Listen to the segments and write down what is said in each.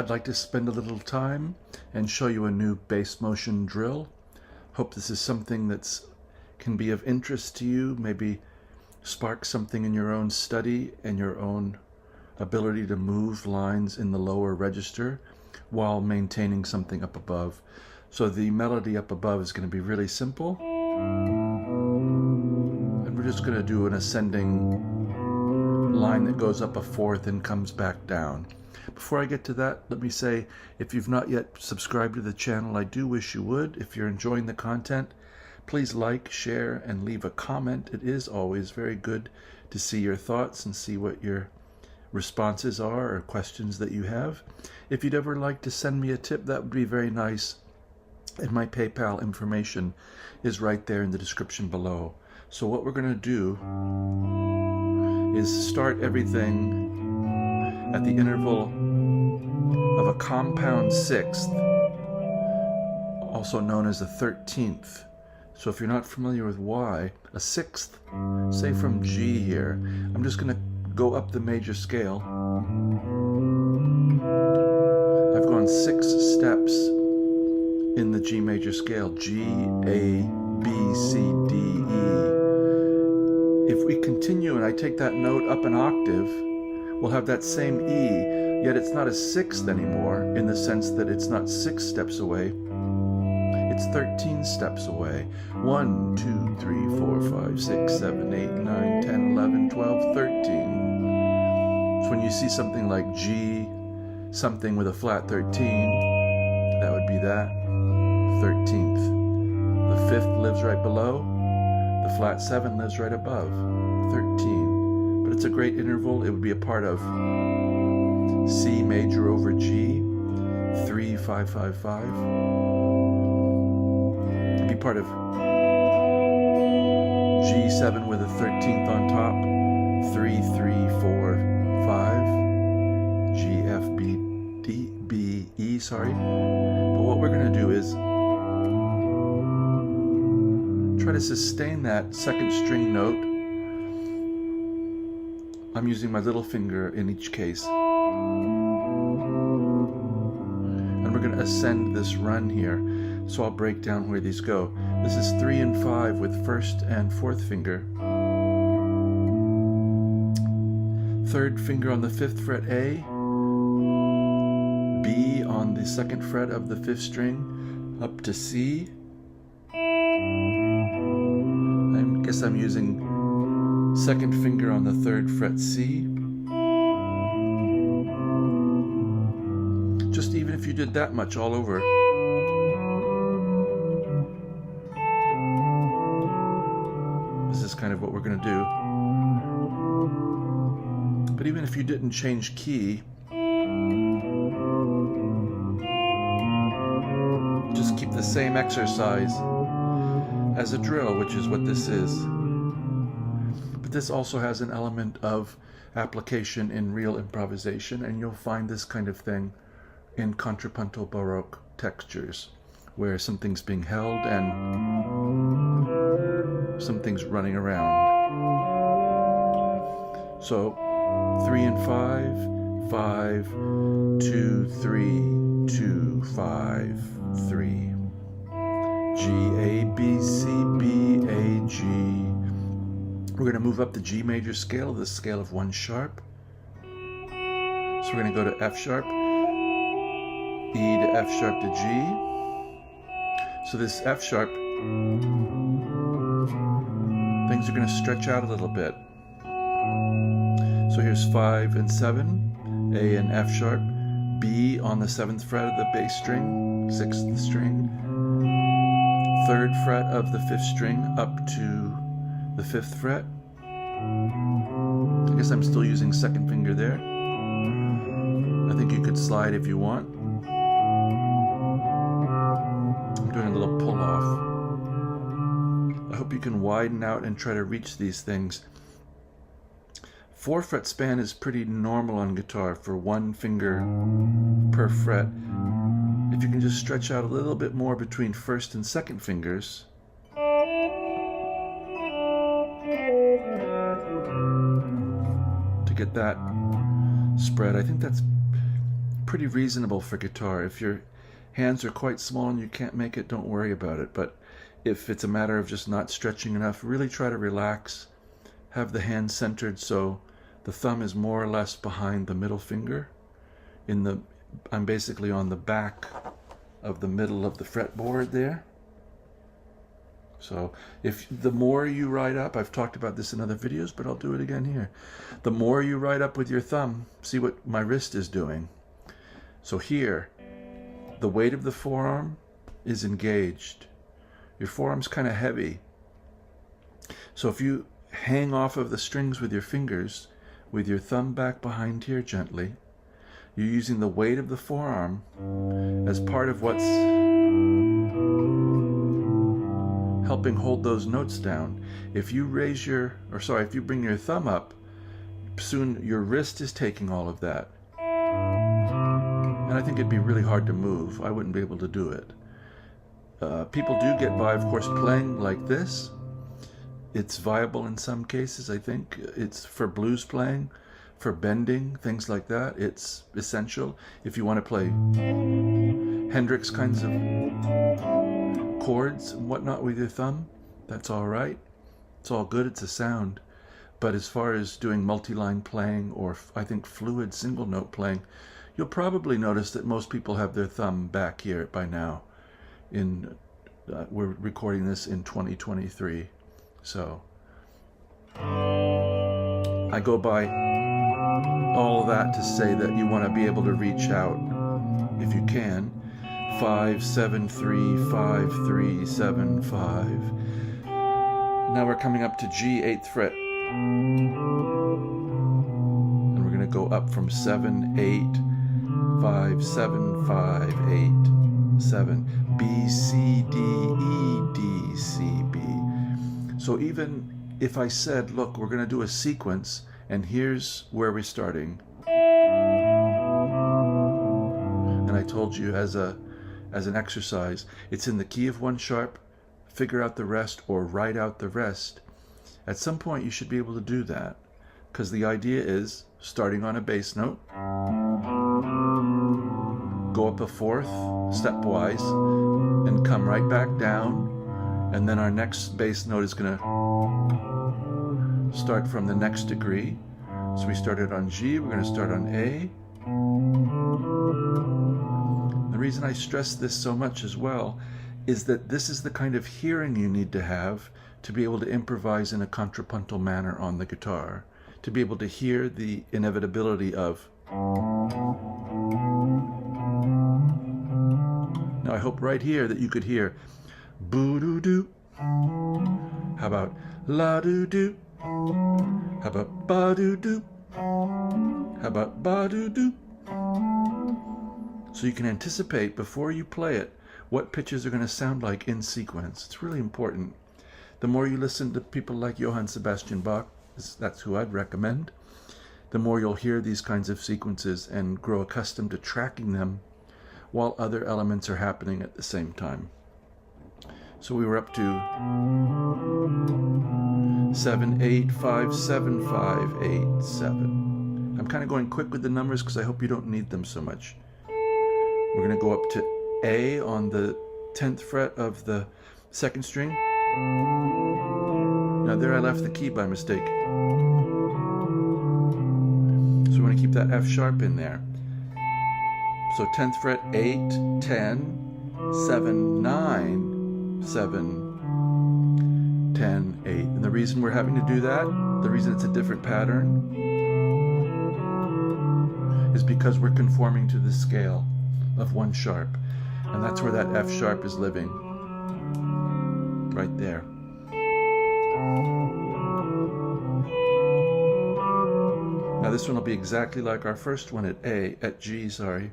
I'd like to spend a little time and show you a new bass motion drill. Hope this is something that can be of interest to you, maybe spark something in your own study and your own ability to move lines in the lower register while maintaining something up above. So the melody up above is going to be really simple, and we're just going to do an ascending line that goes up a fourth and comes back down. Before I get to that, let me say, if you've not yet subscribed to the channel, I do wish you would. If you're enjoying the content, please like, share, and leave a comment. It is always very good to see your thoughts and see what your responses are or questions that you have. If you'd ever like to send me a tip, that would be very nice. And my PayPal information is right there in the description below. So what we're going to do is start everything at the interval of a compound sixth, also known as a 13th. So if you're not familiar with why, a sixth, say from G here, I'm just going to go up the major scale. I've gone 6 steps in the G major scale, G, A, B, C, D, E. If we continue and I take that note up an octave, we'll have that same E, yet it's not a sixth anymore in the sense that it's not 6 steps away, it's 13 steps away. 1, 2, 3, 4, 5, 6, 7, 8, 9, 10, 11, 12, 13. So when you see something like G, something with a flat 13, that would be that 13th. The 5th lives right below, the flat 7 lives right above, 13. But it's a great interval. It would be a part of C major over G, 3, 5, 5, 5. It'd be part of G7 with a 13th on top, 3, 3, 4, 5, G, F, B, D, B, E, sorry. But what we're going to do is try to sustain that second string note. I'm using my little finger in each case. And we're going to ascend this run here. So I'll break down where these go. This is 3 and 5 with first and fourth finger. Third finger on the 5th fret A. B on the 2nd fret of the 5th string up to C. I guess I'm using 2nd finger on the 3rd fret C. Just even if you did that much all over, this is kind of what we're going to do. But even if you didn't change key, just keep the same exercise as a drill, which is what this is. But this also has an element of application in real improvisation, and you'll find this kind of thing in contrapuntal Baroque textures, where something's being held and something's running around. So 3 and 5, 5, 2, 3, 2, 5, 3. G, A, B, C, B, A, G. We're going to move up the G major scale, the scale of 1 sharp. So we're going to go to F sharp, E to F sharp to G. So this F sharp, things are going to stretch out a little bit. So here's 5 and 7, A and F sharp, B on the 7th fret of the bass string, 6th string, 3rd fret of the 5th string up to the 5th fret. I guess I'm still using 2nd finger there. I think you could slide if you want. I'm doing a little pull off. I hope you can widen out and try to reach these things. 4 fret span is pretty normal on guitar for 1 finger per fret. If you can just stretch out a little bit more between 1st and 2nd fingers, to get that spread, I think that's pretty reasonable for guitar. If your hands are quite small and you can't make it, don't worry about it. But if it's a matter of just not stretching enough, really try to relax. Have the hand centered so the thumb is more or less behind the middle finger. I'm basically on the back of the middle of the fretboard there. So if the more you ride up, I've talked about this in other videos, but I'll do it again here. The more you ride up with your thumb, see what my wrist is doing. So here, the weight of the forearm is engaged. Your forearm's kind of heavy. So if you hang off of the strings with your fingers, with your thumb back behind here gently, you're using the weight of the forearm as part of what's helping hold those notes down. If you if you bring your thumb up, soon your wrist is taking all of that. And I think it'd be really hard to move. I wouldn't be able to do it. People do get by, of course, playing like this. It's viable in some cases, I think. It's for blues playing, for bending, things like that. It's essential. If you want to play Hendrix kinds of chords and whatnot with your thumb, that's all right. It's all good. It's a sound. But as far as doing multi-line playing or I think fluid single note playing, you'll probably notice that most people have their thumb back here by now. We're recording this in 2023. So I go by all of that to say that you want to be able to reach out, if you can. 5, 7, 3, 5, 3, 7, 5. Now we're coming up to G, 8th fret. And we're going to go up from 7, 8, 5, 7, 5, 8, 7. B, C, D, E, D, C, B. So even if I said, look, we're going to do a sequence, and here's where we're starting. And I told you as an exercise, it's in the key of 1 sharp, figure out the rest or write out the rest. At some point you should be able to do that, because the idea is starting on a bass note, go up a 4th stepwise, and come right back down, and then our next bass note is going to start from the next degree. So we started on G, we're going to start on A. The reason I stress this so much as well is that this is the kind of hearing you need to have to be able to improvise in a contrapuntal manner on the guitar, to be able to hear the inevitability of. Now I hope right here that you could hear boo-doo-doo. How about la-doo-doo? How about ba-doo-doo? How about ba-doo-doo? So you can anticipate before you play it what pitches are going to sound like in sequence. It's really important. The more you listen to people like Johann Sebastian Bach, that's who I'd recommend, the more you'll hear these kinds of sequences and grow accustomed to tracking them while other elements are happening at the same time. So we were up to 7, 8, 5, 7, 5, 8, 7. I'm kind of going quick with the numbers because I hope you don't need them so much. We're going to go up to A on the 10th fret of the 2nd string. Now there I left the key by mistake. So we want to keep that F sharp in there. So 10th fret, 8, 10, 7, 9, 7, 10, 8. And the reason we're having to do that, the reason it's a different pattern, is because we're conforming to the scale of 1 sharp. And that's where that F sharp is living. Right there. Now this one will be exactly like our first one at G, sorry.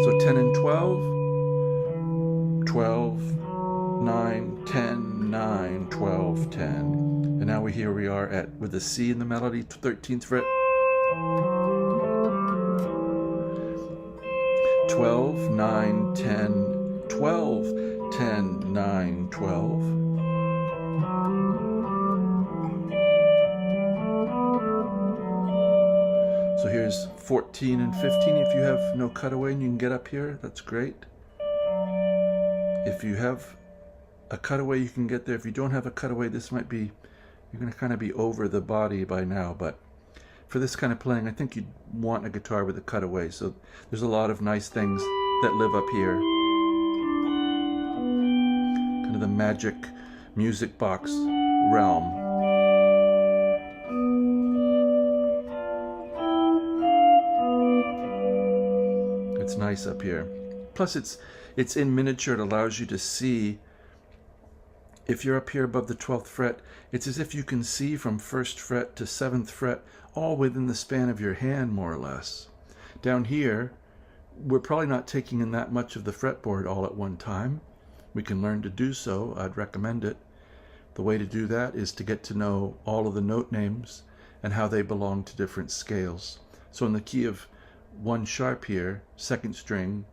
So 10 and 12, 12, 9, 10, 9, 12, 10. And now here we are with the C in the melody, 13th fret. 12, 9, 10, 12, 10, 9, 12. So here's 14 and 15. If you have no cutaway and you can get up here, that's great. If you have a cutaway, you can get there. If you don't have a cutaway, this might be, you're going to kind of be over the body by now, but for this kind of playing, I think you'd want a guitar with a cutaway. So there's a lot of nice things that live up here. Kind of the magic music box realm. It's nice up here. Plus it's in miniature. It allows you to see. If you're up here above the 12th fret, it's as if you can see from 1st fret to 7th fret, all within the span of your hand, more or less. Down here, we're probably not taking in that much of the fretboard all at one time. We can learn to do so. I'd recommend it. The way to do that is to get to know all of the note names and how they belong to different scales. So in the key of 1 sharp here, 2nd string,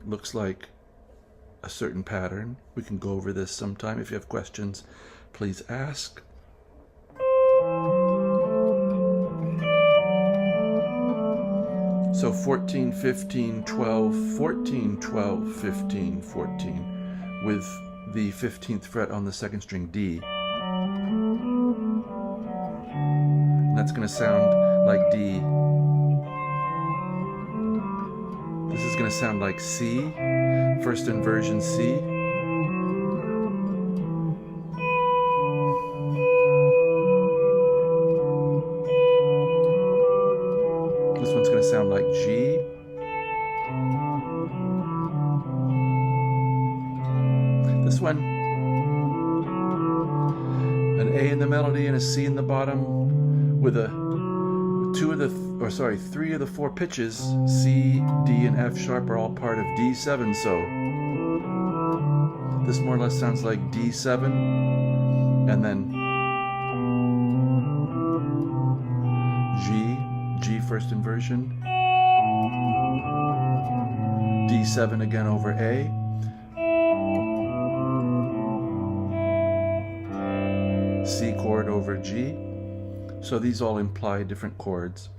looks like a certain pattern. We can go over this sometime. If you have questions, please ask. So 14, 15, 12, 14, 12, 15, 14 with the 15th fret on the 2nd string D. And that's going to sound like D. This is going to sound like C, 1st inversion C. This one's going to sound like G. This one, an A in the melody and a C in the bottom with a 3 of the 4 pitches, C, D, and F sharp are all part of D7, so this more or less sounds like D7, and then G 1st inversion, D7 again over A, C chord over G. So these all imply different chords.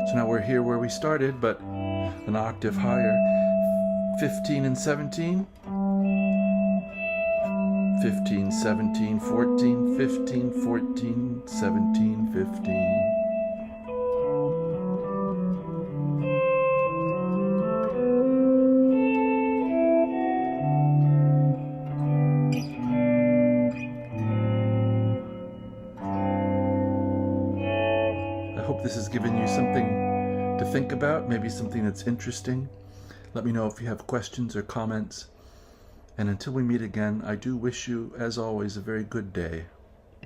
So now we're here where we started, but an octave higher. 15 and 17. 15, 17, 14, 15, 14, 17, 15. I hope this has given you something to think about, maybe something that's interesting. Let me know if you have questions or comments. And until we meet again, I do wish you, as always, a very good day.